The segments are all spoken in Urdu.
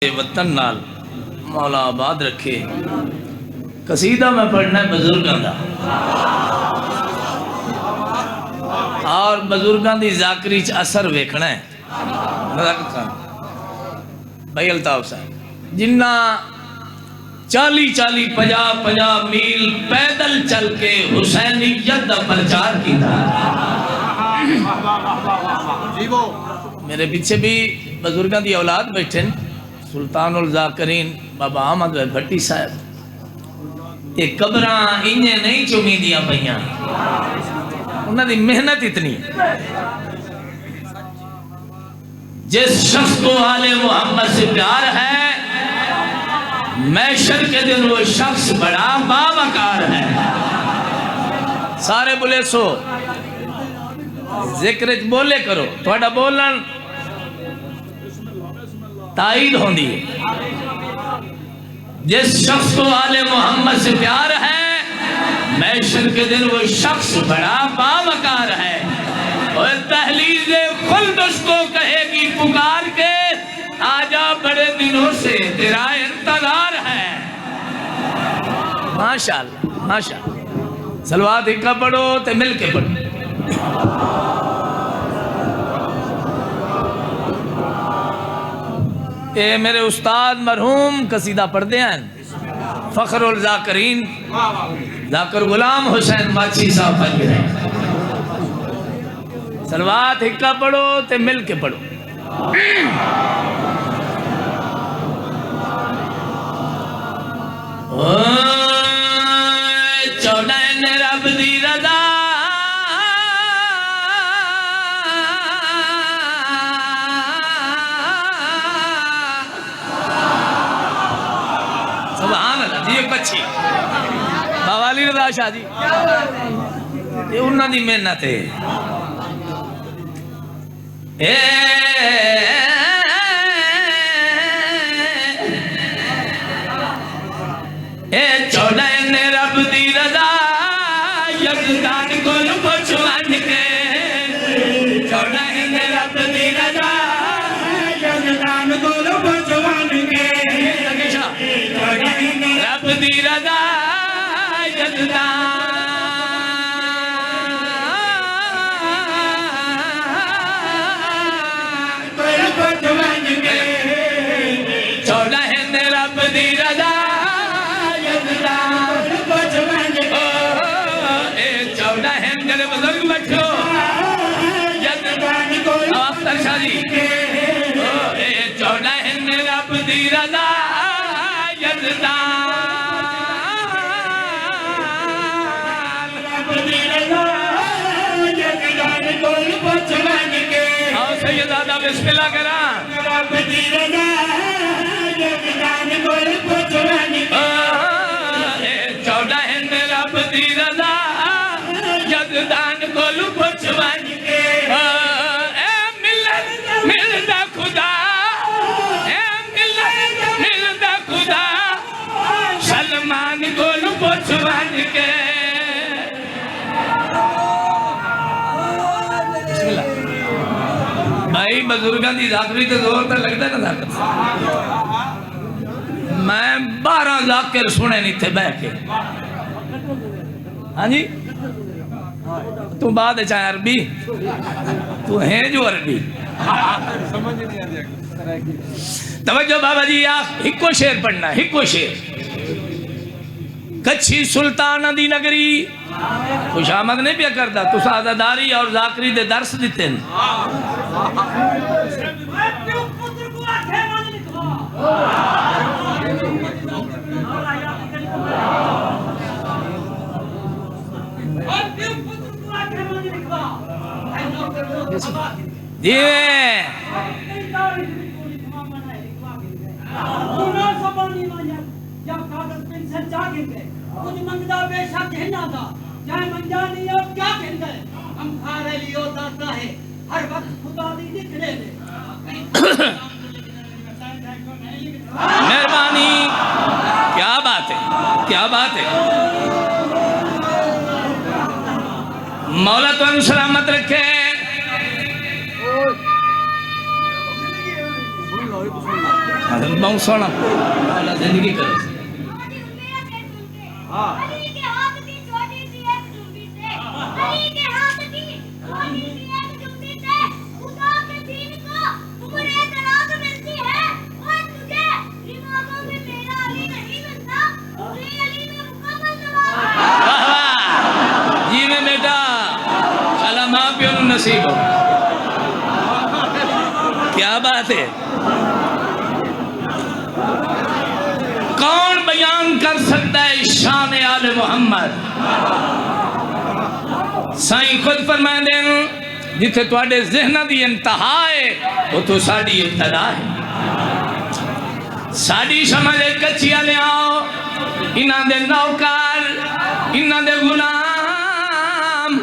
وطن نال مولا آباد رکھے. قصیدہ میں پڑھنا ہے بزرگاں دا اور بزرگاں دی ذاکری چ اثر ویکھنا ہے. بھائی الطاف صاحب جنہ 40-50 میل پیدل چل کے حسینیت دا پرچار کیتا. میرے پیچھے بھی بزرگاں دی اولاد بیٹھے سلطان الذاکرین بابا احمد بھٹی صاحب. یہ قبراں انہیں نہیں چمی دیا پئیاں، انہاں دی محنت اتنی. جس شخص کو آل محمد سے پیار ہے محشر کے دن وہ شخص بڑا باوقار ہے. سارے بولے سو ذکر بولے کرو، تھوڑا بولن تائید ہوندی ہے. جس شخص کو آل محمد سے پیار ہے محشر کے دن وہ شخص بڑا باوقار ہے. اور تحلیل خلد اس کو کہے گی پکار کے، آجا بڑے دنوں سے تیرا انتظار ہے. ماشاءاللہ ماشاءاللہ. صلوات اکا پڑھو تے مل کے پڑھو. اے میرے استاد مرحوم قصیدہ پڑھتے ہیں فخر الذاکرین ذاکر غلام حسین ماچھی صاحب پڑھ رہے ہیں. صلوات اکا پڑھو تے مل کے پڑھو. چودین رب دی رضا سبحان اللہ جی. ایک بچی بابا علی رضا شاہ جی، یہ انہاں دی محنت ہے. اے چودین رب دی رضا یزدان کول پچھوان کے. چودین رب دی رضا یزدان کول پچھوان کے. رب دی رضا یزدان کول پچھوان کے. چودین رب دی رضا بزرگ بیٹھو اختر شاہ جی. چودین رب دی رضا یزدان رب دی رضا یزدان کول پچھوان کے. آؤ سیدادہ بسم اللہ کرا. رب دی رضا یزدان کول پچھوان کے. چودین رب دی رضا یزدان کول پچھوان کے. اے ملت ملدا خدا، اے ملت ملدا خدا سلمان کول پچھوان کے. بسم اللہ. بھائی بزرگاں دی ذاکری تے زور تے لگدا ہے نا ذاکر. میں 12 ذاکر سنے نہیں تھے بیٹھ کے. ہاں جی تو بعد چاہے عربی تو ہیں جو عربی. توجہ بابا جی، ہکو شیر پڑھنا ہے ہکو شیر. کچھی سلطان دی نگری خوش آمد نہیں پیا کرتا تو سعادتداری اور ذاکری دے درس دیتے ہیں. جی مہربانی. کیا بات ہے کیا بات ہے. مولا تو سلامت رکھے. بہت سونا اللہ زندگی کرو جی میں بیٹا اللہ ماں پیوں نصیب ہو کیا بات ہے کون بیان کر سکتا ہے شان آل محمد سائیں خود فرمائے دیں جتھے تواڈے ذہنہ دی انتہا ہے وہ تو ساڑی ابتدا ہے ساڑی سمجھ کچھیا لے آؤ انہاں دے نوکار انہاں دے غلام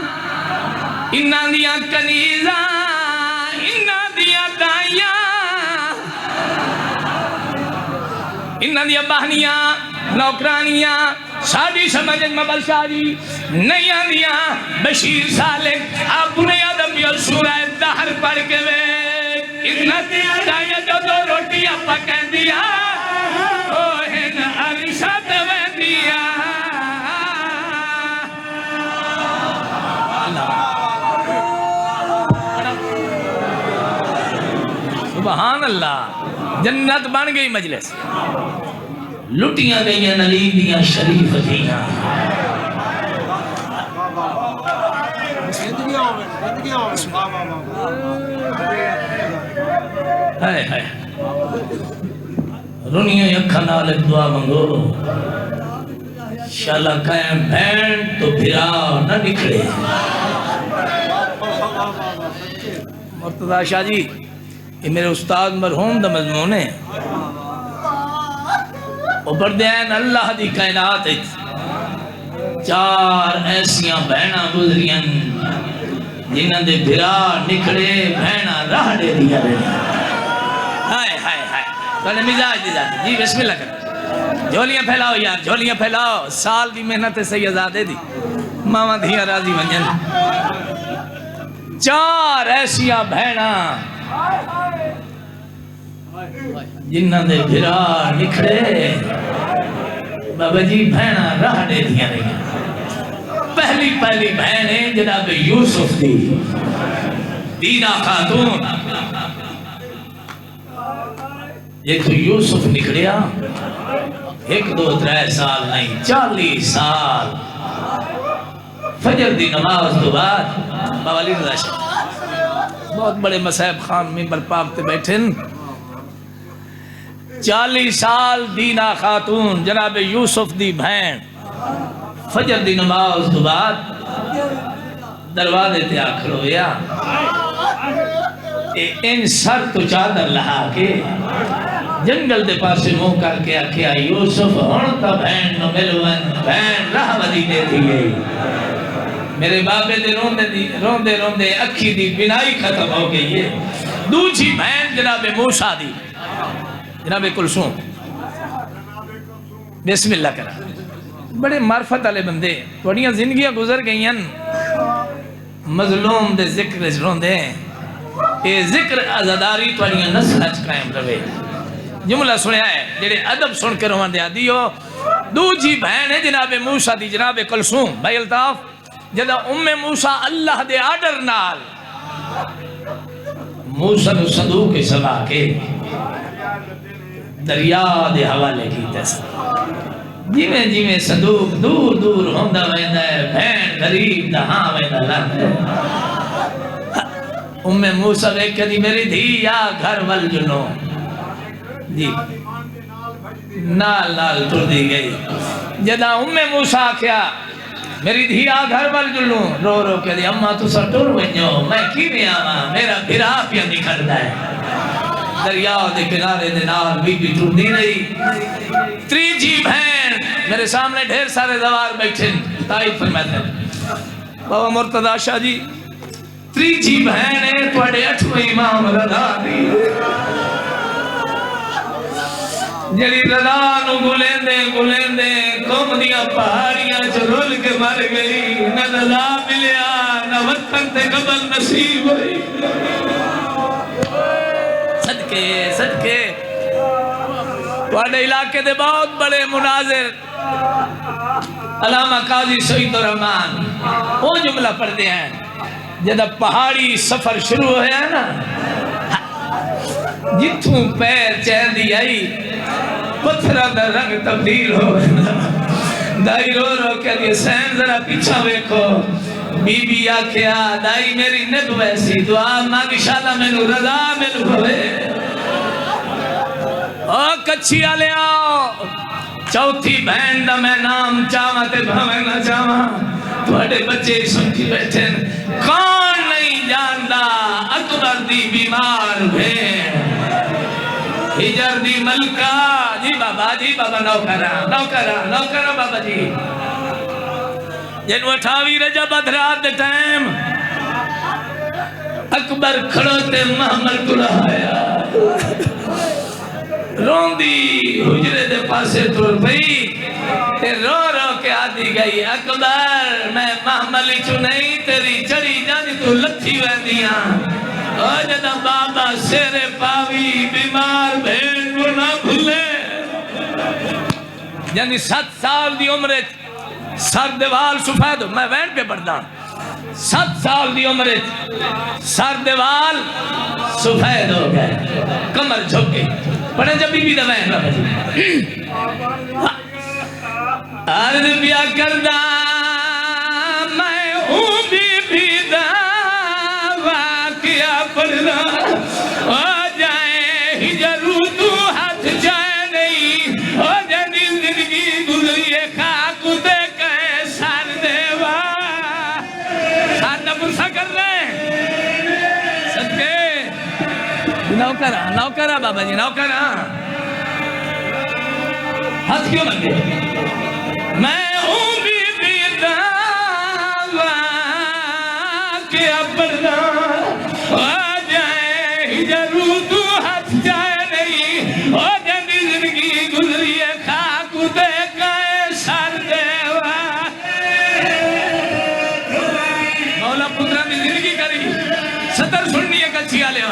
انہاں دیاں کنیزاں انہاں دیاں دائیاں انہاں دیاں بہنیاں نوکرانیاں ساڑی سمجھ مبل شاہی نہیں آدیاں بشیر سالک آپ انہیں آدم یا سورہ دہر پڑھ کے وے اتنا دیا جائے جو دو روٹیاں پکیں دیا اوہن عرشت وے دیا سبحان اللہ جنت بن گئی مجلس لٹیاں گئیاں نلی دیاں شریف دیاں رونیاں یکھا نال دعا منگو شالا قائم بین تو پھرا نہ نکلے مرتضی شاہ جی یہ میرے استاد مرحوم دا مضمون ہے اوپر دین اللہ دی کائنات چار ایسیاں بہنہ گزریاں جنہاں دے بھرا نکھڑے بہنہ راہ دے دیا رہے ہائے ہائے ہائے تو نے مزاج دی جاتی جی بسم اللہ کر جھولیاں پھیلاؤ یار جھولیاں پھیلاؤ سال دی محنت سے آزادے دی ماما دھیاں راضی ونجن چار ایسیاں بہنہ جنہاں دے بھرا نکھڑے بابا جی بہنہ راہ دے دیا رہی پہلی بہن ہے جناب یوسف دی دینا خاتون ایک تو یوسف نکھڑیا ایک دو ترے سال نہیں 40 سال فجر دی نماز تو بعد بابا علی رضا شاہ بہت بڑے مصحب خان ممبر پاک تے بیٹھن 40 سال دینا خاتون جناب یوسف دی بہن فجر دی نماز تو بعد دروازے تے آکھ رویا ان سر تو چادر لہا کے جنگل دے پاسے منہ کر کے آکھیا یوسف ہن تا بہن نو ملون بہن راہ ودی دے دی گئی میرے بابے دے روندے روندے اکھی دی بینائی ختم ہو گئی ہے دوسری بہن جناب موسیٰ دی جناب کلثوم بسم اللہ کرا بڑے معرفت والے بندے تھوڑیاں زندگیاں گزر گئیاں مظلوم دے ذکر روندے اے ذکر عزاداری تھوڑیاں نسل قائم رہے جملہ سنیا ہے جڑے ادب سن کے روان دیا دیو دوجی بہن ہے جناب موسیٰ دی جناب کلثوم بھائی الطاف جدہ موسیٰ اللہ دے آڈر نال موسیٰ نو صندوق کے سوا کے دریا دے حوالے کی تس جیویں صندوق دور دور ہوندہ ویندہ ہے بہن غریب دہاں ویندہ لگتا ہے موسیٰ ویکھ دی میری دھی یا گھر ول جنو جی نال ٹر دی گئی جدہ موسیٰ کیا میری دھیا گھر ول جلوں رو رو کے دی اممہ تو سر ٹر ونجو میں کی نہیں آماں میرا بھرا پیا نکھڑتا ہے دریا دے کنارے دے نال بی ٹر دی رہی تریجی بہن میرے سامنے ڈھیر سارے دوار بیٹھن تائید فرماتے ہیں بابا مرتضی شاہ جی تریجی بہن ہے توڑے 8ویں امام رضا دی جڑی رضا نو گلیں دے قوم دیا پہاڑیاں چرول کے مر گئی نہ رضا ملیا نہ وطن تے قبل نصیب ہوئی صدقے وہاں علاقے دے بہت بڑے مناظر علامہ قاضی سعید الرحمان وہ جملہ پڑھتے ہیں جدہ پہاڑی سفر شروع ہویا ہے نا جتھوں پیر چہندی آئی پتھرہ دا رنگ تبدیل ہو دائی رو رو کہ یہ سین ذرا پیچھا بیکھو بی بی آکھیا دائی میری نب ویسی دعا مانگ انشاءاللہ میں نو رضا مل ہوئے او کچھی آلے آؤ چوتھی بہن دا میں نام چاہاں تے بھویں نہ چاہاں تھوڑے بچے سنتی بیٹھے کون نہیں جاندہ اکبر دی بیمار بھین ہجر دی ملکہ جی بابا نوکرہ بابا جی جن وٹھاوی رجب ادھرات دے ٹائم اکبر کھڑو تے محمد کو رہایا روندی حجرے دے پاسے ٹور پئی تے رو رو کے آدھی گئی اکبر میں محمل چو نہیں تیری چڑی جانی تو لتھی ویندیاں او جدہ بابا سیرے پاوی بیمار بھین وہ نہ بھولے یعنی 7 سال دی عمرے سر دیوال سفید میں وین پہ پڑھتا 7 سال دی عمرے سر دیوال سفید ہو گئے کمر جھک گئی پڑھیں جب بی بی دا وین بابا جی عرض بیا کردہ میں ہوں بی بی دا واقعہ پڑھنا ہو جائے ہجرو تو ہاتھ جائے نہیں ہو جائے زندگی گزریے خاک دے کہے سار دیوا سار نبسا کر رہے ہیں صدقے نوکرہ بابا جی نوکرہ ہاتھ کیوں لگے میں ہوں بی بی دعویٰ کہ اپنا ہو جائے ہجرو تو ہاتھ جائے نہیں ہو جائے زندگی گزری خاک دے گئے سر دیوا مولا پترہ دی زندگی کری ستر سننی ہے کچھی آلے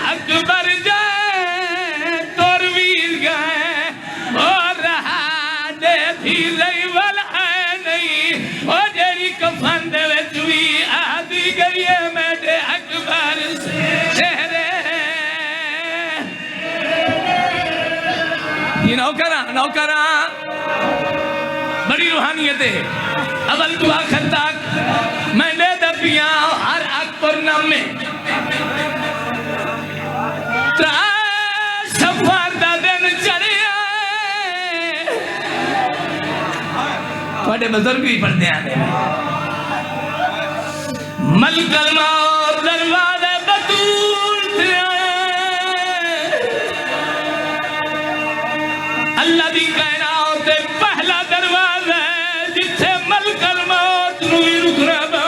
اکبر جائے تورویر گئے اور رہا دے بھی ریول ہے نہیں اور جیری کفن دے وچوی آدھی گئی ہے میڈے اکبر چہرے یہ نوکرہ بڑی روحانیت ہے اول تو آخر تک میں نے دبیاں ہر اکبر نام میں سفر دا دن چڑھے بڑے بزرگ بھی پڑھتے ہیں ملک الموت دروازے بطول تھے اللہ دی کائنات پہلا دروازہ جتھے ملک الموت نوی رک رہا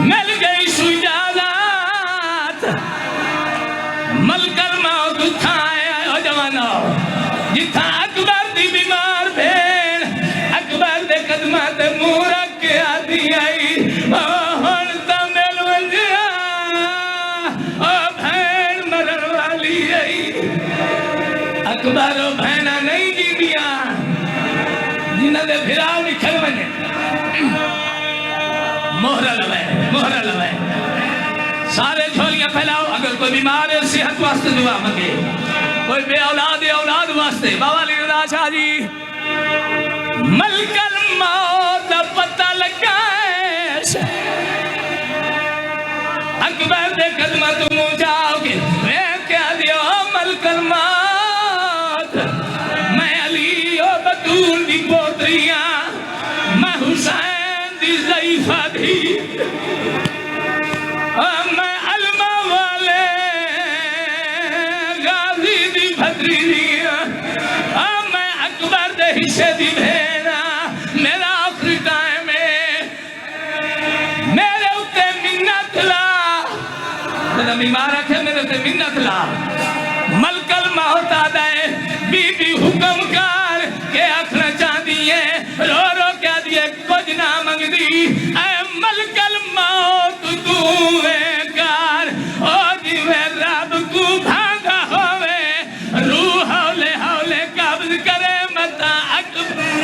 مل گئی سجادات ملک الموت اٹھائے ہو جوانا جتھا اکبر دی بیمار بھین اکبر دے قدمات مورک کے آدھی آئی ہونتا مل ونجیا بھین مرن والی آئی اکبر و بھینہ نہیں جی بیا جنہ دے پھراؤ نکھل بنے مہرہ لوائے سارے جھولیاں پھیلاؤ اگر کوئی بیمار ہے صحت واسطے دعا مانگے کوئی بے اولاد ہے اولاد واسطے بابا علی رضا شاہ جی ملک الموت پتہ لگا ہے اکبر دے قدمت منہ جاؤ گے میں کیا دیو ملک الموت میں علی و بطول دی پوتریاں میں حسین دی ضعیفہ دی میں علمہ والے غازی دی بھدری دیا میں اکبر دے حصے دی بھینا میرا آخری ٹائم ہے میرے اتے منت لا میرا بیمارک ہے میرے اتے منت لا ملک الموت آدھائے بی بی حکم کار کہ اکھنا چاہ دیئے رو رو کیا دیئے کچھ نہ منگ دی اے ملک الموت تو کو بھاگا ہوئے روح ہولے ہولے قبض کرے متا اکبر